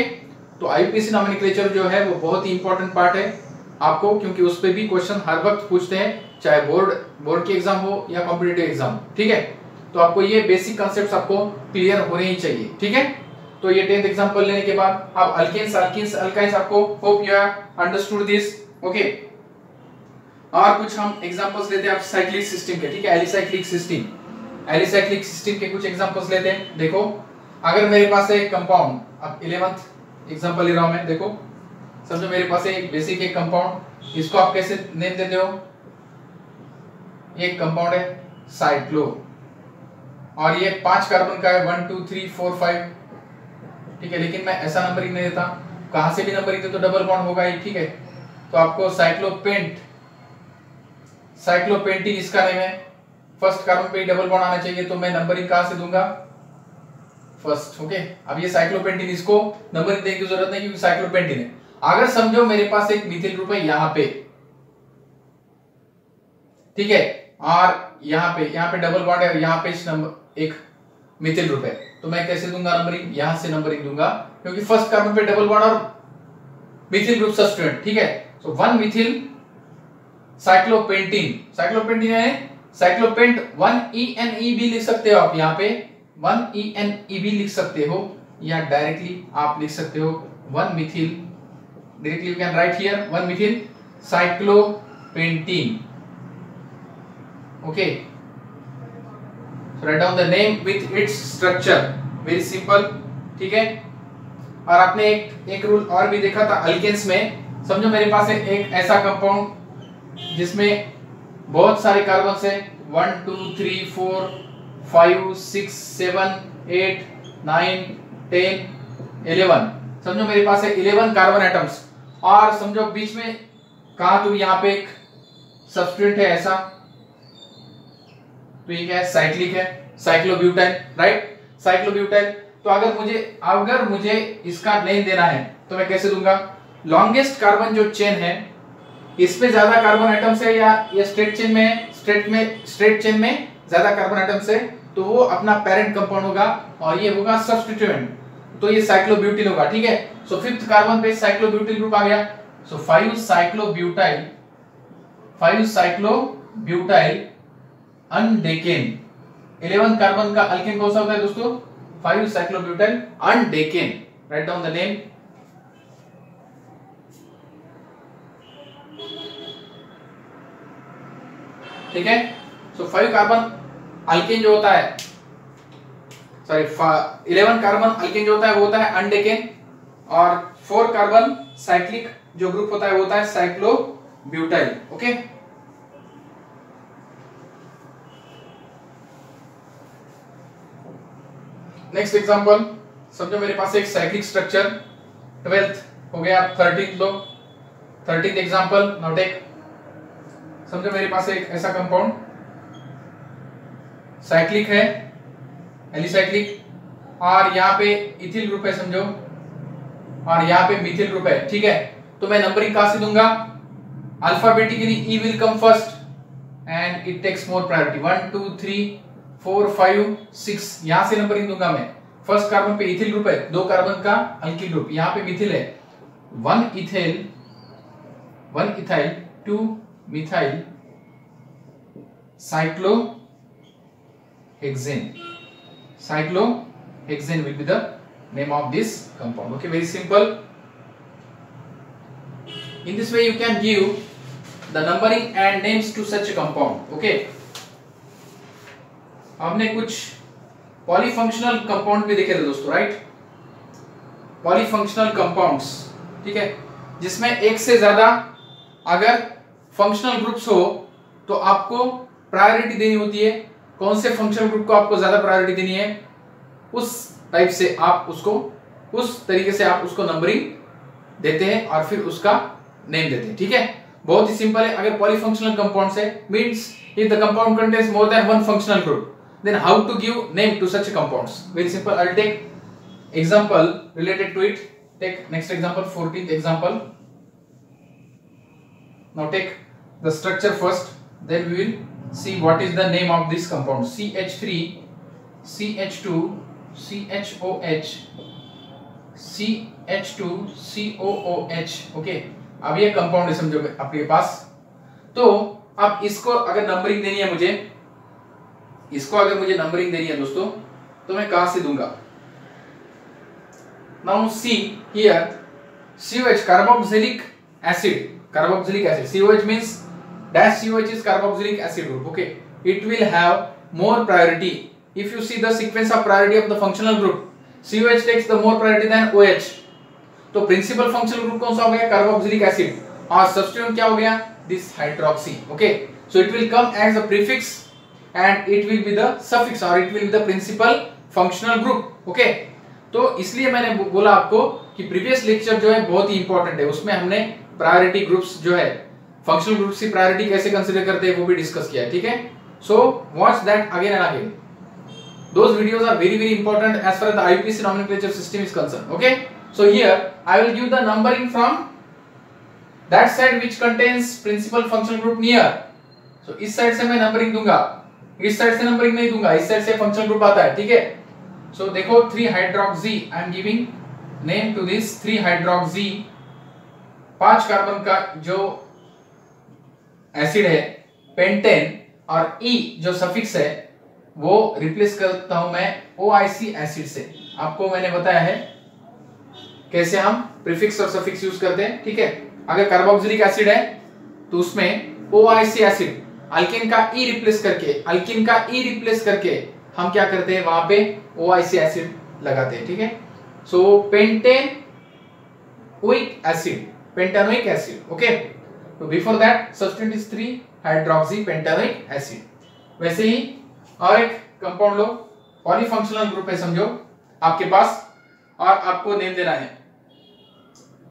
तो आईपीसी नॉमेनक्लेचर जो है वो बहुत ही इंपॉर्टेंट पार्ट है आपको, क्योंकि उस पे भी क्वेश्चन हर वक्त पूछते हैं, चाहे बोर्ड की एग्जाम हो या कॉम्पिटिटिव एग्जाम। ठीक है, तो आपको ये बेसिक कॉन्सेप्ट्स आपको क्लियर होने ही चाहिए। ठीक है, तो ये 10th एग्जांपल लेने के बाद अब अल्केन्स, अल्कीन्स, अल्काइंस, आपको hope you have understood this. Okay, और कुछ हम एग्जांपल्स लेते हैं आप साइक्लिक सिस्टम के। ठीक है, एलिसाइक्लिक सिस्टम के कुछ एग्जांपल्स लेते हैं। देखो, अगर मेरे पास है एक कंपाउंड, अब 11th एग्जांपल ले रहा हूं मैं। देखो, समझो मेरे पास है एक बेसिक एक कंपाउंड, इसको आप कैसे नेम देते हो? एक कंपाउंड है साइक्लो, और ये 5 कार्बन का है, 1 2 3 4 5। ठीक है, लेकिन मैं ऐसा नंबरिंग नहीं देता, कहां से भी नंबरिंग दे तो डबल बॉन्ड होगा ही। ठीक है, तो आपको साइक्लोपेंटीन इसका नेम है, फर्स्ट कार्बन पे डबल बॉन्ड आना चाहिए, तो मैं नंबरिंग कहां से दूंगा? फर्स्ट। ओके, अब ये साइक्लोपेंटीन, इसको नंबरिंग देने की जरूरत नहीं क्योंकि साइक्लोपेंटीन है। अगर समझो मेरे पास एक मिथिल ग्रुप है यहां पे, ठीक है, और यहाँ पे डबल बॉन्ड है और यहाँ पे एक मिथिल ग्रुप है, तो मैं कैसे दूंगा नंबरिंग? यहां से नंबरिंग दूंगा, क्योंकि फर्स्ट कार्बन पे डबल बॉन्ड और मिथिल ग्रुप सब्स्टिट्यूएंट। ठीक है, तो 1 मिथिल साइक्लोपेंटीन है साइक्लोपेंट 1ENE भी लिख सकते हो आप, यहाँ पे 1ENE भी लिख सकते हो, या डायरेक्टली आप लिख सकते हो 1 Mithil, directly you can write here 1 Mithil साइक्लोपेंटीन। Okay, so write down the name with its structure, very simple। ठीक है, और आपने एक रूल और भी देखा था अल्केन्स में। समझो मेरे पास है एक ऐसा कंपाउंड जिसमें बहुत सारे कार्बन है, 1 2 3 4 5 6 7 8 9 10 11। समझो मेरे पास है 11 कार्बन एटम्स, और समझो बीच में कहा तो यहाँ पे एक सब्स्टिट्यूएंट है ऐसा, तो ये क्या है? साइक्लिक है, साइक्लोब्यूटाइल, राइट, साइक्लोब्यूटाइल। तो अगर मुझे इसका नेम देना है तो मैं कैसे दूंगा? लॉन्गेस्ट कार्बन जो चेन है, इसमें ज्यादा कार्बन एटम्स है या ये स्ट्रेट चेन में ज्यादा कार्बन एटम्स है, तो वो अपना पेरेंट कंपाउंड होगा और ये होगा सब्स्टिट्यूएंट, तो ये साइक्लोब्यूटिल होगा। ठीक है, सो 5th कार्बन पे साइक्लोब्यूटिल ग्रुप आ गया, सो 5 साइक्लोब्यूटाइल अनडेकेन। 11 कार्बन का अल्केन कौन सा होता है दोस्तों? 5 cyclobutyl undecane. Write down the name. ठीक है, सो 5 कार्बन अल्केन जो होता है, सॉरी 11 कार्बन अल्केन जो होता है वो होता है अनडेकेन, और 4 कार्बन साइक्लिक जो ग्रुप होता है वो होता है साइक्लोब्यूटाइल। ओके, नेक्स्ट एग्जांपल, समझो मेरे पास एक साइक्लिक स्ट्रक्चर, 12th हो गया, 13th लो, 13th एग्जांपल। नाउ टेक, समझो मेरे पास एक ऐसा कंपाउंड साइक्लिक है, एलिसाइक्लिक, और यहाँ पे इथिल ग्रुप है समझो, और यहाँ पे मिथिल ग्रुप है। ठीक है, तो मैं नंबरिंग कहां से दूंगा? Alphabetically E will come first and it takes more priority, 1 2 3 4 5 6, यहां से नंबरिंग दूंगा मैं। फर्स्ट कार्बन पे इथिल ग्रुप है, 2 कार्बन का अल्किल ग्रुप, यहाँ पे मिथिल है, 1 ethyl 2 methyl cyclohexane will be the name of this compound. Okay, very simple. In this way you can give the numbering and names to such a compound. Okay, हमने कुछ पॉलीफंक्शनल कंपाउंड भी देखे थे दोस्तों, राइट? पॉलीफंक्शनल कंपाउंड्स, ठीक है, जिसमें एक से ज्यादा अगर फंक्शनल ग्रुप्स हो तो आपको प्रायोरिटी देनी होती है। कौन से फंक्शनल ग्रुप को आपको ज्यादा प्रायोरिटी देनी है, उस टाइप से आप उसको, उस तरीके से आप उसको नंबरिंग देते हैं और फिर उसका नेम देते हैं। ठीक है, बहुत ही सिंपल है। अगर पॉलीफंक्शनल कंपाउंड्स है, means if the compound contains more than one functional group, then how to give name to such compounds? Very simple. I'll take example related to it. Take next example, 14th example. Now take the structure first, then we will See what is the name of this compound? CH3, CH2, CHOH, CH2, COOH. Okay, अब ये कंपाउंड है समझो आपके पास। तो अब इसको अगर नंबरिंग देनी है मुझे, इसको अगर मुझे नंबरिंग देनी है दोस्तों, तो मैं कहां से दूंगा? Now see here, COH carboxylic acid, carboxylic acid, COH means dash COH is carboxylic acid group. Okay, it will have more priority. If you see the sequence of priority of the functional group, COH takes the more priority than OH. तो प्रिंसिपल फंक्शनल ग्रुप कौन सा हो गया? Carboxylic acid. और सब्स्टिट्यूएंट क्या हो गया? This hydroxy. Okay, so it will come as a prefix and it will be the suffix और it will be the principal functional group. Okay, तो इसलिए मैंने बोला आपको कि प्रीवियस लेक्चर जो है बहुत ही इंपॉर्टेंट है, उसमें हमने प्रायोरिटी ग्रुप्स जो है, फंक्शनल ग्रुप्स की प्रायोरिटी कैसे कंसीडर करते हैं वो भी डिस्कस किया है। ठीक है, so watch that again and again. Those videos are very important as far as the IUPAC nomenclature system is concerned. Okay, so here I will give the numbering from that side which contains principal functional group near. So इस साइड से मैं नंबरिंग दूंगा, इस साइड से नंबरिंग नहीं दूंगा, इस साइड से फंक्शनल ग्रुप आता है। ठीक है, सो देखो 3 hydroxy, I am giving name to this 3 hydroxy, 5 carbon का जो एसिड है पेंटेन, और ई जो सफिक्स है वो रिप्लेस करता हूं मैं OIC एसिड से। आपको मैंने बताया है कैसे हम प्रीफिक्स और सफिक्स यूज करते हैं। ठीक है, अगर कार्बोक्सिलिक एसिड है तो उसमें OIC एसिड, अल्केन का ई रिप्लेस करके, अल्कीन का ई रिप्लेस करके हम क्या करते हैं, वहां पे OIC एसिड लगाते हैं। ठीक है, so pentanoic acid, pentanoic acid. Okay, तो before that substituent is 3 hydroxy pentanoic acid. वैसे ही और एक कंपाउंड लो, पॉलीफंक्शनल ग्रुप है समझो आपके पास, और आपको नेम देना है।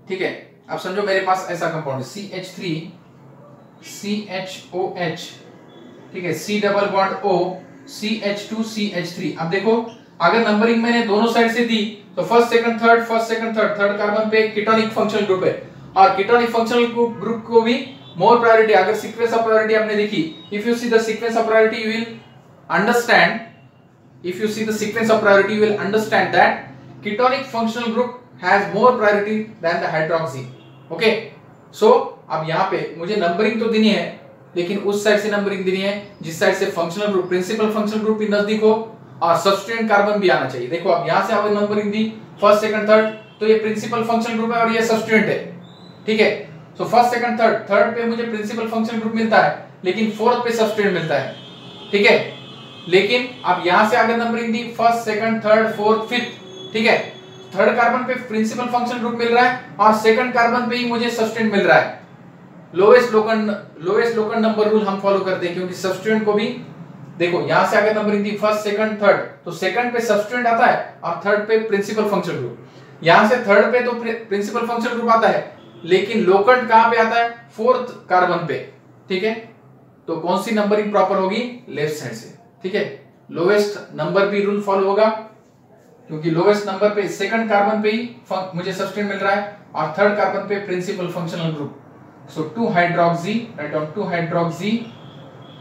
ठीक है, अब समझो मेरे पास ऐसा कंपाउंड है CH3, CHOH, ठीक है, C double bond O, CH2, CH3। अब देखो अगर नंबरिंग मैंने दोनों साइड से दी तो first second third, first second third, third carbon पे कीटोनिक फंक्शनल ग्रुप है, और कीटोनिक फंक्शनल ग्रुप को भी मोर प्रायोरिटी। अगर सीक्वेंस ऑफ प्रायोरिटी आपने देखी, if you see the sequence of priority you will understand, if you see the sequence of priority you will understand that ketonic functional group has more priority than the hydroxy. Okay, so अब यहाँ पे मुझे नंबरिंग तो देनी है, लेकिन उस साइड से नंबरिंग देनी है जिस साइड से functional group, principal functional group भी नजदीक हो और सब्स्टिट्यूएंट कार्बन भी आना चाहिए। देखो अब यहाँ से आपने numbering the first second third, तो ये प्रिंसिपल फंक्शनल ग्रुप है और ये सब्स्टिट्यूएंट है। ठीक है, so first second third, third पे मुझे प्रिंसिपल फंक्शनल ग्रुप मिलता है, लेकिन फोर्थ पे सब्स्टिट्यूएंट मिलता है। ठीक है, लेकिन अब यहां से अगर numbering the first second third fourth fifth, ठीक है, थर्ड कार्बन पे प्रिंसिपल फंक्शनल ग्रुप मिल रहा है और सेकंड कार्बन पे ही मुझे सब्स्टिट्यूएंट मिल रहा है। लोएस्ट लोकन नंबर रूल हम फॉलो करते हैं, क्योंकि सब्स्टिट्यूएंट को भी देखो यहां से अगर numbering the first second third, तो सेकंड पे सब्स्टिट्यूएंट आता है और थर्ड पे प्रिंसिपल फंक्शनल ग्रुप। यहां से थर्ड पे तो प्रिंसिपल फंक्शनल ग्रुप आता है, लेकिन लोकेंट कहां पे आता है? फोर्थ कार्बन पे। ठीक है, तो कौन सी नंबरिंग प्रॉपर होगी? लेफ्ट साइड से। ठीक है, लोवेस्ट नंबर भी रूल फॉलो होगा, क्योंकि लोवेस्ट नंबर पे सेकंड कार्बन पे ही मुझे सब्स्टिट्यूएंट मिल रहा है और थर्ड कार्बन पे principal functional group. So 2 hydroxy, right down 2 hydroxy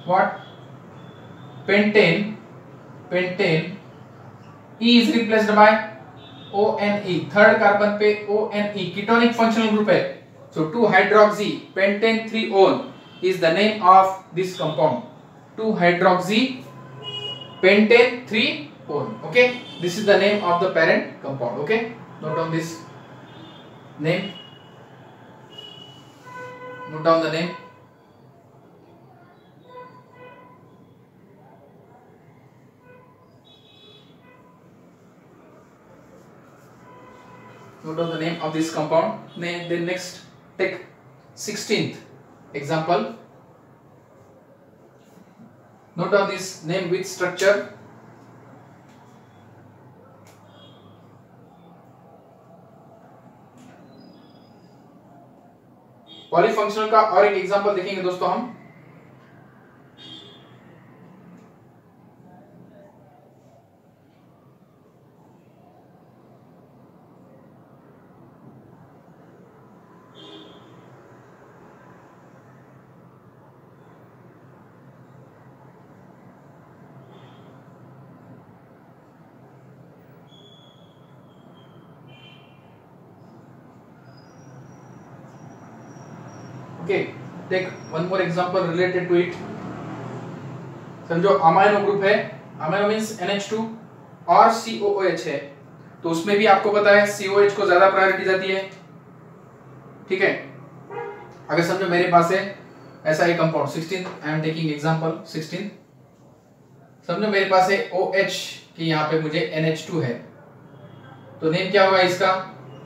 what, pentane E is replaced by ONE, थर्ड कार्बन पे ONE, कीटोनिक फंक्शनल ग्रुप है। So 2 hydroxy pentane 3-on is the name of this compound, 2 hydroxy pentane 3-on. Okay, this is the name of the parent compound. Okay, note down this name, note down the name. Note down the name of this compound. Then next take 16th example. Note down this name with structure. Polyfunctional का और एक एग्जांपल देखेंगे दोस्तों हम। ओके, take one more example related to it. समझो अमाइनो ग्रुप है, अमाइनो मींस NH2 और COOH है, तो उसमें भी आपको पता है COH को ज्यादा प्रायोरिटी जाती है, ठीक है। अगर समझो मेरे पास है ऐसा एक compound 16, I am taking example 16, समझो मेरे पास है OH कि यहाँ पे मुझे NH2 है, तो नेम क्या होगा इसका,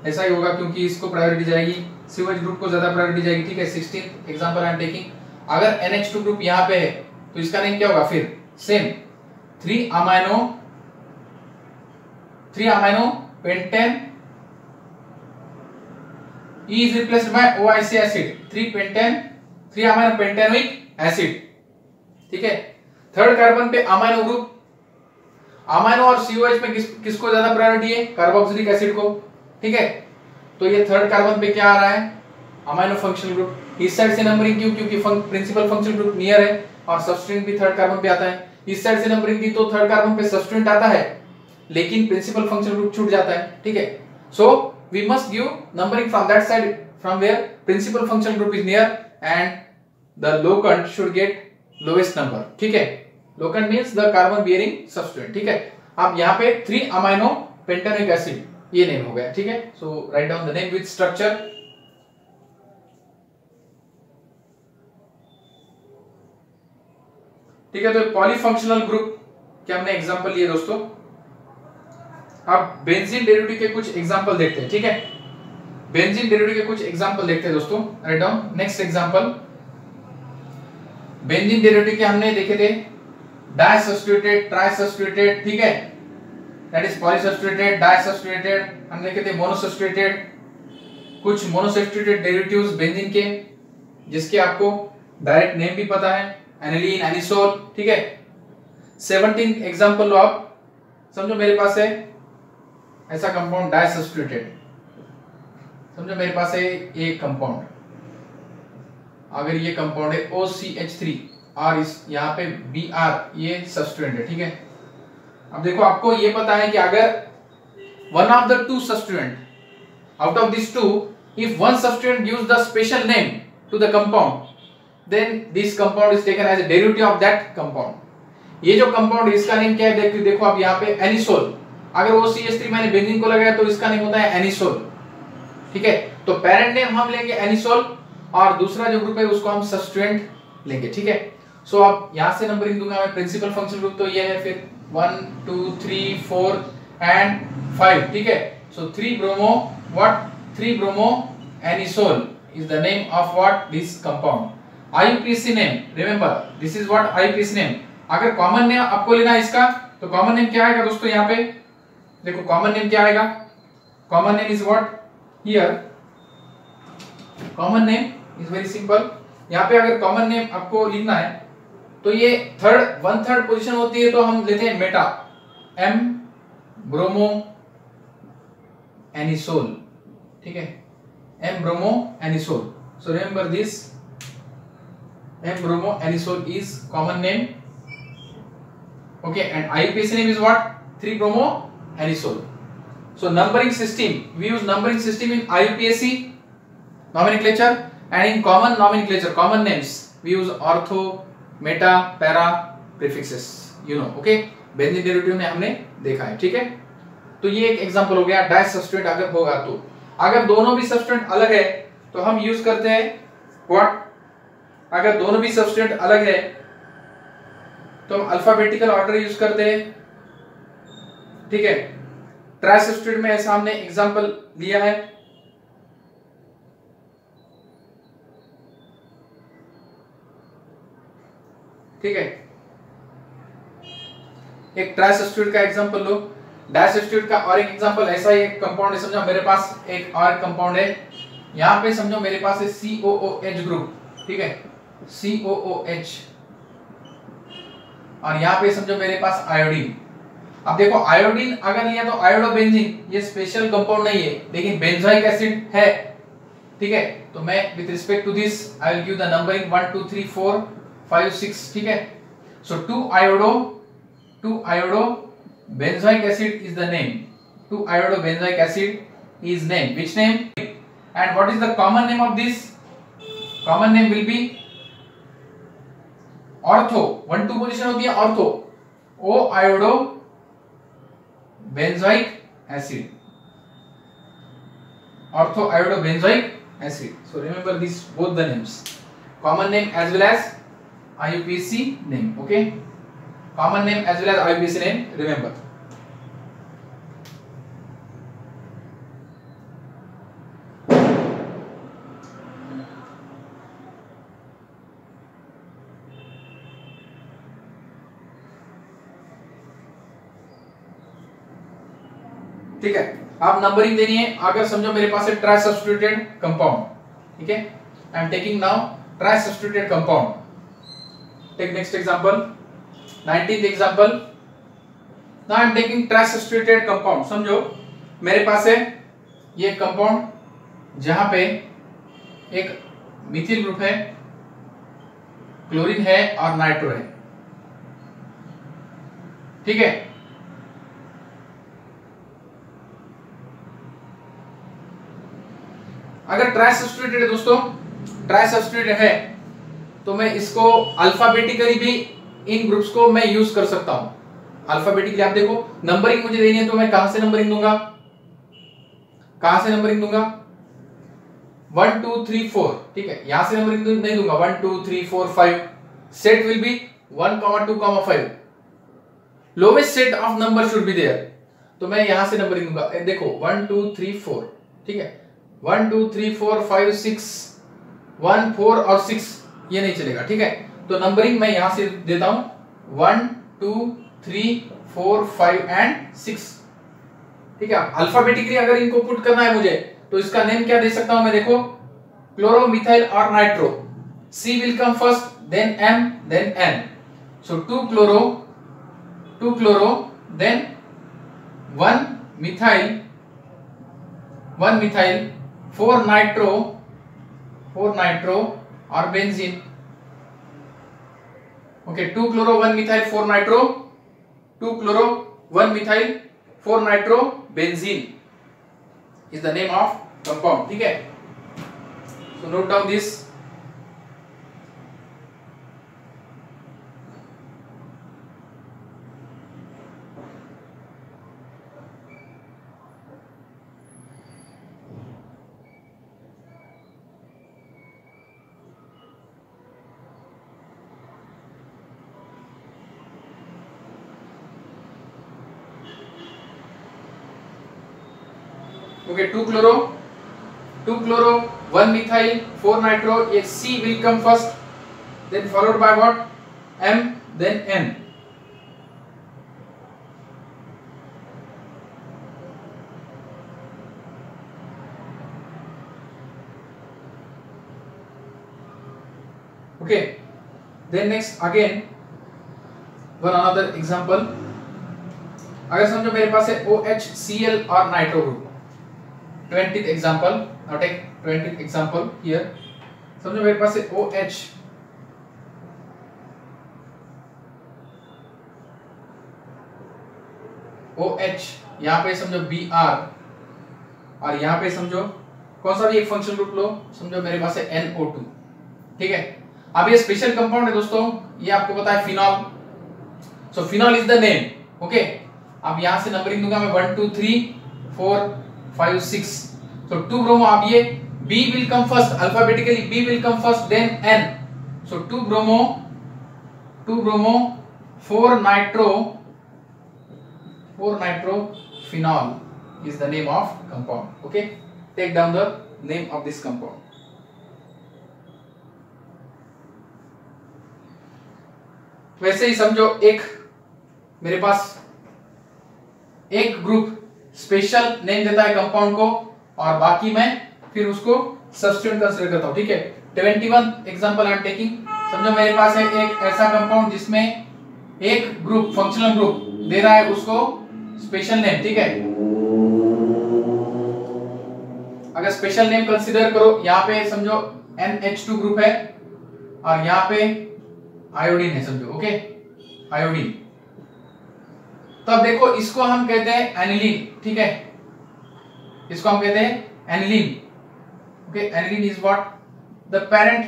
ऐसा ही होगा क्योंकि इसको प्रायोरिटी जाएगी, COH ग्रुप को ज्यादा प्रायोरिटी जाएगी, ठीक है। 16 एग्जांपल आई एम टेकिंग। अगर NH2 ग्रुप यहाँ पे है तो इसका नेम क्या होगा, फिर same 3 amino pentane E is replaced by OIC acid, 3 amino pentanoic acid, ठीक है। थर्ड कार्बन पे अमाइनो ग्रुप, अमाइनो और COH में किसको ज्यादा प्रायोरिटी है, कार्बोक्सिलिक एसिड को, ठीक है। तो ये थर्ड कार्बन पे क्या आ रहा है, अमाइनो फंक्शनल ग्रुप। इस साइड से नंबरिंग क्यों, क्योंकि प्रिंसिपल फंक्शनल ग्रुप नियर है और सब्स्टिट्यूएंट भी थर्ड कार्बन पे आता है। इस साइड से नंबरिंग दी तो थर्ड कार्बन पे सब्स्टिट्यूएंट आता है लेकिन प्रिंसिपल फंक्शनल ग्रुप छूट जाता है, ठीक है। सो we must give numbering from that side from where principal functional group is near and the locant should get lowest number, ठीक है। locant means the carbon bearing substituent, ठीक है। अब यहाँ पे 3 अमाइनो पेंटेनोइक एसिड ये नेम हो गया, ठीक है। So write down the name with structure, ठीक है। तो पॉलीफंक्शनल ग्रुप के हमने एग्जांपल लिए दोस्तों। अब बेंजीन डेरिवेटिव के कुछ एग्जांपल देखते हैं, ठीक है। बेंजीन डेरिवेटिव के कुछ एग्जांपल देखते हैं दोस्तों, write down next example. Benzene derivative के हमने देखे थे डाइसब्स्टिट्यूटेड, ट्राइसब्स्टिट्यूटेड, ठीक है, दैट इज पॉलीसब्स्टिट्यूटेड, डाइसब्स्टिट्यूटेड, हमने देखे थे मोनोसब्स्टिट्यूटेड, कुछ मोनोसब्स्टिट्यूटेड डेरिवेटिव्स बेंजीन के जिसके आपको डायरेक्ट नेम भी पता है, एनिलीन, एनिसोल, ठीक है। 17 एग्जांपल लो आप। समझो मेरे पास है ऐसा कंपाउंड डाइसब्स्टिट्यूटेड, समझो मेरे पास है एक कंपाउंड, अगर ये कंपाउंड है OCH3 और इस यहाँ पे Br ये सब्स्टिट्यूएंट है, ठीक है। अब देखो आपको ये पता है कि अगर one of the two substituent out of these two, if one substituent gives the special name to the compound, then this compound is taken as a derivative of that compound। ये जो कंपाउंड इसका नेम क्या है, देखो आप यहाँ पे एनिसोल, अगर OCH3 मैंने बेंजीन को लगाया तो इसका नेम होता है एनिसोल, ठीक है। तो पेरेंट नेम हम लेंगे एनिसोल और दूसरा जो ग्रुप है उसको हम सब्स्टिट्यूएंट लेंगे, ठीक है। सो अब यहाँ से नंबरिंग दूंगा मैं, प्रिंसिपल फंक्शनल ग्रुप तो ये है, फिर 1 2 3 4 एंड 5, ठीक है। सो 3 bromo what, 3 bromo anisole is the name of what this compound। IUPAC name, remember this is what IUPAC name। अगर कॉमन नेम आपको लेना है इसका तो कॉमन नेम क्या आएगा दोस्तों, यहाँ पे देखो कॉमन नेम क्या आएगा, common name is what here, common name is very simple. यहाँ पे अगर कॉमन नेम आपको लिखना है तो ये 1/3 पोजीशन होती है, तो हम लेते हैं मेटा, M ब्रोमो एनिसोल, ठीक है, M bromo anisole. So remember this, M bromo anisole is common name, okay, and IUPAC name is what, 3 bromo anisole। So numbering system, we use numbering system in IUPAC nomenclature and in common nomenclature, common names we use ortho, meta, para, prefixes, you know, okay। Benzene derivative में हमने देखा है, ठीक है। तो ये एक एग्जांपल हो गया डाइसब्स्टिट्यूएंट अगर होगा तो। अगर दोनों भी सब्स्टिट्यूएंट अलग है तो हम यूज करते हैं व्हाट, अगर दोनों भी सब्स्टिट्यूएंट अलग है तो हम अल्फाबेटिकल ऑर्डर यूज करते हैं, ठीक है। ट्राई सब्स्टिट्यूएंट में ऐसा हमने एग्जांपल लिया है, ठीक है। एक ट्राई सब्स्टिट्यूएंट का एग्जांपल लो, डाई सब्स्टिट्यूएंट का और एक एग्जांपल ऐसा ही एक कंपाउंड है, समझो मेरे पास एक और कंपाउंड है, यहाँ पे समझो मेरे पास है COOH ग्रुप, ठीक है, COOH, और यहाँ पे समझो मेरे पास आयोडीन। अब देखो आयोडीन अगर लिया तो आयोडोबेंजीन, ये स्पेशल कंपाउंड नहीं है लेकिन बेंजोइक एसिड है, ठीक है। तो मैं with respect to this I will give the numbering 1 2 3 4 5 6, ठीक है। So 2 iodo benzoic acid is the name, 2 iodobenzoic acid is name, which name, and what is the common name of this, common name will be ortho, 1 2 position होती है ortho, O iodo benzoic acid, ortho iodo benzoic acid. So remember these both the names, common name as well as IUPAC name. Okay, common name as well as IUPAC name, remember. ठीक है, आप नंबरिंग देनी है। अगर समझो मेरे पास है ट्राई सब्स्टिट्यूटेड कंपाउंड, ठीक है, I am taking now tri substituted compound. Take next example, 19th example, now I am taking tri substituted compound. समझो मेरे पास है ये कंपाउंड जहां पे एक मिथिल ग्रुप है, क्लोरीन है और नाइट्रो है, ठीक है। अगर ट्राई सब्स्टिट्यूटेड है दोस्तों, ट्राई सब्स्टिट्यूटेड है तो मैं इसको अल्फाबेटिकली भी इन ग्रुप्स को मैं यूज कर सकता हूं। अल्फाबेटिकली आप देखो, नंबरिंग मुझे देनी है तो मैं कहां से नंबरिंग दूंगा, कहां से नंबरिंग दूंगा, 1 2 3 4, ठीक है। यहां से नंबरिंग नहीं दूंगा, 1 2 3 4 5, set will be 1 2 5, lowest set of number should be there, तो मैं यहां से नंबरिंग दूंगा। देखो 1 2 3 4, ठीक है, 1 2 3 4 5 6, 1 4 और 6 ये नहीं चलेगा, ठीक है। तो नंबरिंग मैं यहां से देता हूं 1 2 3 4 5 एंड 6, ठीक है। अल्फाबेटिकली अगर इनको पुट करना है मुझे तो इसका नेम क्या दे सकता हूं मैं, देखो क्लोरो मिथाइल और nitro, C will come first then M then N, so 2 chloro then 1 methyl 4 nitro और benzene, okay. 2 chloro 1 methyl 4 nitro, 2 chloro 1 methyl 4 nitro benzene is the name of compound, ठीक है। So note down this. Okay, 2 chloro 1 methyl 4 nitro, a C will come first, then followed by what, M then N, okay। Then next again one another example, अगर समझो मेरे पास है OHCl और nitro group, 20th example, now take 20th example here, समझो मेरे पास है OH, यहाँ पे समझो Br और यहाँ पे समझो कौन सा भी एक फंक्शनल ग्रुप लो, समझो मेरे पास है NO2, ठीक है। अब ये स्पेशल कंपाउंड है दोस्तों, ये आपको पता है phenol, so phenol is the name, okay. अब यहाँ से नंबरिंग दूंगा मैं 1 2 3 4 5 6, so 2 bromo, अब ये B will come first, alphabetically B will come first then N, so 2 bromo 4 nitro phenol is the name of compound, okay। Take down the name of this compound। वैसे ही समझो एक मेरे पास एक ग्रुप स्पेशल नेम देता है कंपाउंड को और बाकी मैं फिर उसको सब्स्टिट्यूट कंसीडर करता हूं, ठीक है। 21 एग्जांपल आई एम टेकिंग, समझो मेरे पास है एक ऐसा कंपाउंड जिसमें एक ग्रुप फंक्शनल ग्रुप दे रहा है उसको स्पेशल नेम, ठीक है। अगर स्पेशल नेम कंसीडर करो, यहाँ पे समझो NH2 ग्रुप है और यहाँ पे आयोडीन है, समझो, ओके, आयोडीन। तो अब देखो इसको हम कहते हैं एनिलीन, ठीक है, इसको हम कहते हैं aniline, okay. Aniline is what, the parent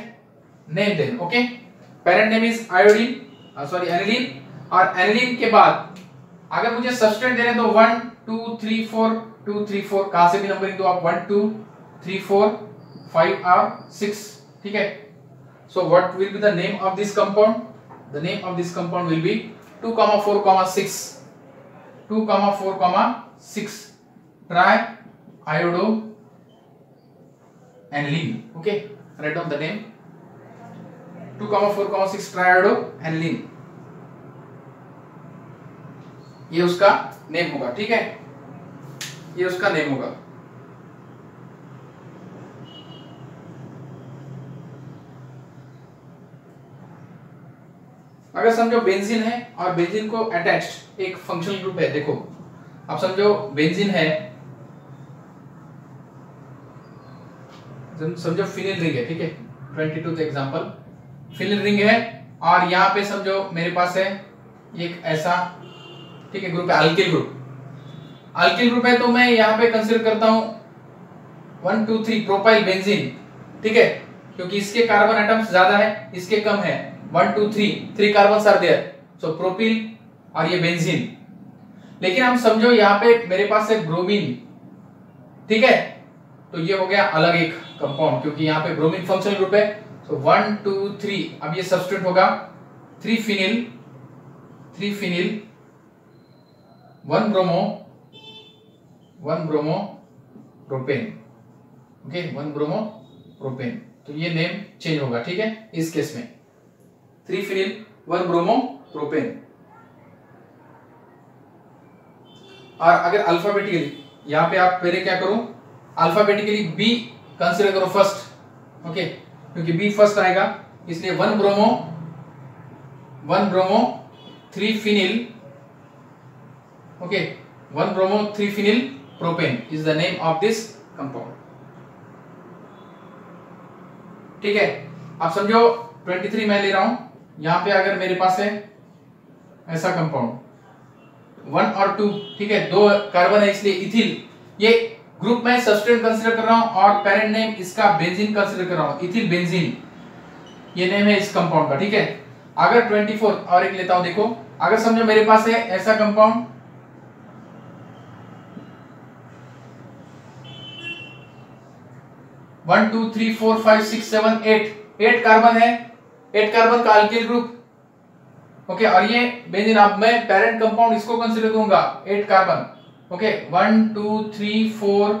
name then, okay. Parent name is iodine, sorry aniline, और एनिलीन के बाद अगर मुझे सब्सटेंट देना है तो 1 2 3 4 2 3 4, कहां से भी नंबरिंग दो आप, 1 2 3 4 5 और 6, ठीक है। So what will be the name of this compound? The name of this compound will be 2, 4, 6, 2, 4, 6 try iodo aniline, okay, write down the name 2, 4, 6 triiodo aniline, ये उसका नेम होगा, ठीक है, ये उसका नेम होगा। अगर समझो बेंजीन है और बेंजीन को अटैच्ड एक फंक्शनल ग्रुप है, देखो आप समझो बेंजीन है, समझो फिनिल रिंग है, ठीक है, 22 एग्जांपल फिनिल रिंग है, और यहाँ पे समझो मेरे पास है एक ऐसा, ठीक है, ग्रुप है अल्किल ग्रुप। अल्किल ग्रुप है तो मैं यहाँ पे कंसीडर करता हूँ 1 2 3 प्रोपाइल बेंजीन, ठीक है, क्योंकि इसके कार्बन एटम्स ज्यादा है, इसके कम है, 1 2 3 carbon are there, so propyl और ये बेंजीन। लेकिन हम समझो यहाँ पे मेरे पास है ब्रोमीन, ठीक है, तो ये हो गया अलग एक कंपाउंड, क्योंकि यहाँ पे ब्रोमीन फंक्शनल ग्रुप है। सो 1 2 3, अब ये सब्स्टिट्यूट होगा 3 phenyl 1 bromo propane, okay, 1 bromo propane, तो ये नेम चेंज होगा, ठीक है, इस केस में 3 फिनिल 1 ब्रोमो प्रोपेन। और अगर अल्फाबेटिकली यहाँ पे आप पहले क्या करो, अल्फाबेटिकली बी कंसीडर करो फर्स्ट, ओके, क्योंकि बी फर्स्ट आएगा, इसलिए 1 bromo 3 phenyl, okay, 1 bromo 3 phenyl propane is the name of this compound, ठीक है। आप समझो 23 मैं ले रहा हूं, यहां पे अगर मेरे पास है ऐसा कंपाउंड 1 और 2, ठीक है, 2 कार्बन है, इसलिए इथिल, ये ग्रुप में सब्सटेंट कंसीडर कर रहा हूं और पेरेंट नेम इसका बेंजीन कंसीडर कर रहा हूं, इथिल बेंजीन, ये नेम है इस कंपाउंड का, ठीक है। अगर 24 और एक लेता हूं, देखो अगर समझो मेरे पास है ऐसा कंपाउंड 1 2 3 4 5 6 7 8 कार्बन है, 8 कार्बन का अल्किल ग्रुप, ओके, और ये बेंजीन, अब मैं पेरेंट कंपाउंड इसको कंसीडर करूंगा 8 कार्बन, ओके, 1 2 3 4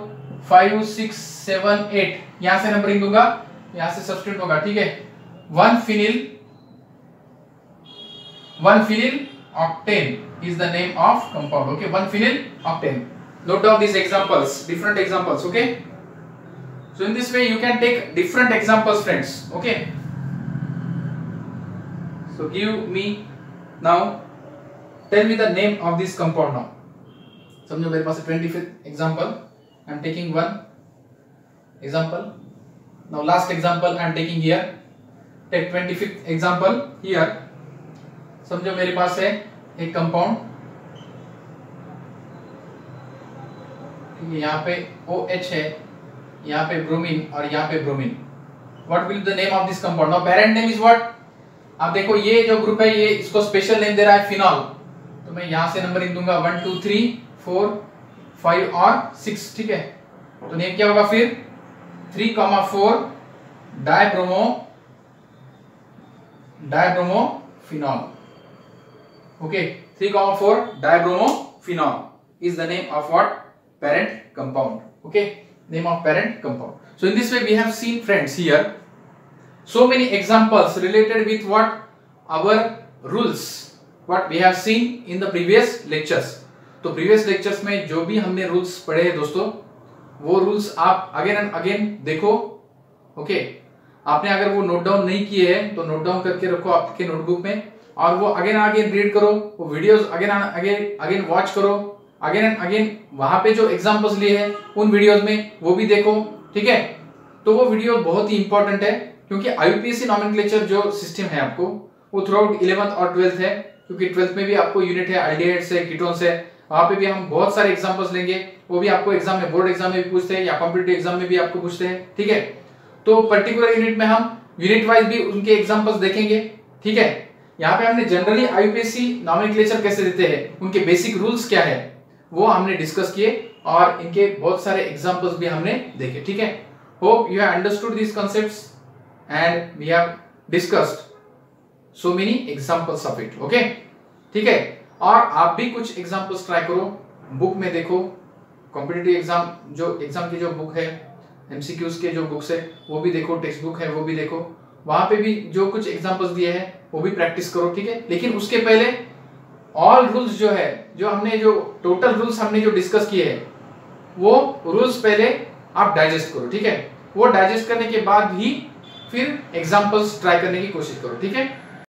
5 6 7 8, यहां से नंबरिंग दूंगा, यहां से सब्स्टिट्यूट होगा, ठीक है, 1 phenyl octane is the name of compound, okay, 1 phenyl octane. Note down these examples, different examples, okay. So in this way you can take different examples, friends, okay. So give me now, tell me the name of this compound now. समझो मेरे पास 25th example, I am taking one example. Now last example I am taking here. Take 25th example here. समझो मेरे पास है एक कंपाउंड, यहाँ पे OH है, यहाँ पे ब्रोमीन और यहाँ पे bromine. What will be the name of this compound? Now parent name is what? अब देखो ये जो ग्रुप है, ये इसको स्पेशल नेम दे रहा है फिनॉल, तो मैं यहाँ से नंबरिंग दूंगा 1 2 3 4 5 और 6, ठीक है, तो नेम क्या होगा फिर 3, 4 dibromo phenol, okay, 3, 4 dibromophenol is the name of what? Parent compound, okay, name of parent compound. So in this way we have seen, friends, here so many examples related with what? Our rules, what we have seen in the previous lectures. तो previous lectures में जो भी हमने rules पढ़े हैं दोस्तों, वो rules आप again and again देखो, okay, आपने अगर वो नोट डाउन नहीं किए हैं तो नोट डाउन करके रखो आपके नोटबुक में, और वो अगेन रीड करो, वो वीडियोस अगेन वॉच करो, अगेन एंड अगेन वहां पे जो एग्जांपल्स लिए हैं उन वीडियोस में वो भी देखो, ठीक है। तो वो वीडियो बहुत ही इंपॉर्टेंट है, क्योंकि IUPAC नॉमेनक्लेचर जो सिस्टम है आपको वो थ्रू आउट 11th और 12th है, क्योंकि 12th में भी आपको यूनिट है एल्डिहाइड्स है, कीटोन्स है, वहां पे भी हम बहुत सारे एग्जांपल्स लेंगे, वो भी आपको एग्जाम में, बोर्ड एग्जाम में भी पूछते हैं या कॉम्पिटिटिव एग्जाम में भी आपको पूछते हैं, ठीक है। तो पर्टिकुलर यूनिट में हम यूनिट वाइज भी उनके एग्जांपल्स देखेंगे। ठीक है, यहाँ पे हमने जनरली आईयूपीएससी नॉमेनक्लेचर कैसे देते हैं, उनके बेसिक रूल्स क्या है वो हमने डिस्कस किए और इनके बहुत सारे एग्जांपल्स भी हमने देखे। ठीक है, hope you have understood these concepts and we have discussed so many examples of it. Okay, ठीक है, और आप भी कुछ एग्जांपल्स ट्राई करो, बुक में देखो, कॉम्पिटिटिव एग्जाम की जो बुक है, एमसीक्यूज के जो बुक्स है वो भी देखो, टेक्स्ट बुक है वो भी देखो, वहां पे भी जो कुछ एग्जांपल्स दिए हैं वो भी प्रैक्टिस करो। ठीक है, लेकिन उसके पहले ऑल रूल्स जो है, जो टोटल रूल्स हमने जो डिस्कस किए हैं वो रूल्स पहले आप डाइजेस्ट करो। ठीक है, वो डाइजेस्ट करने के बाद ही फिर एग्जांपल्स ट्राई करने की कोशिश करो। ठीक है,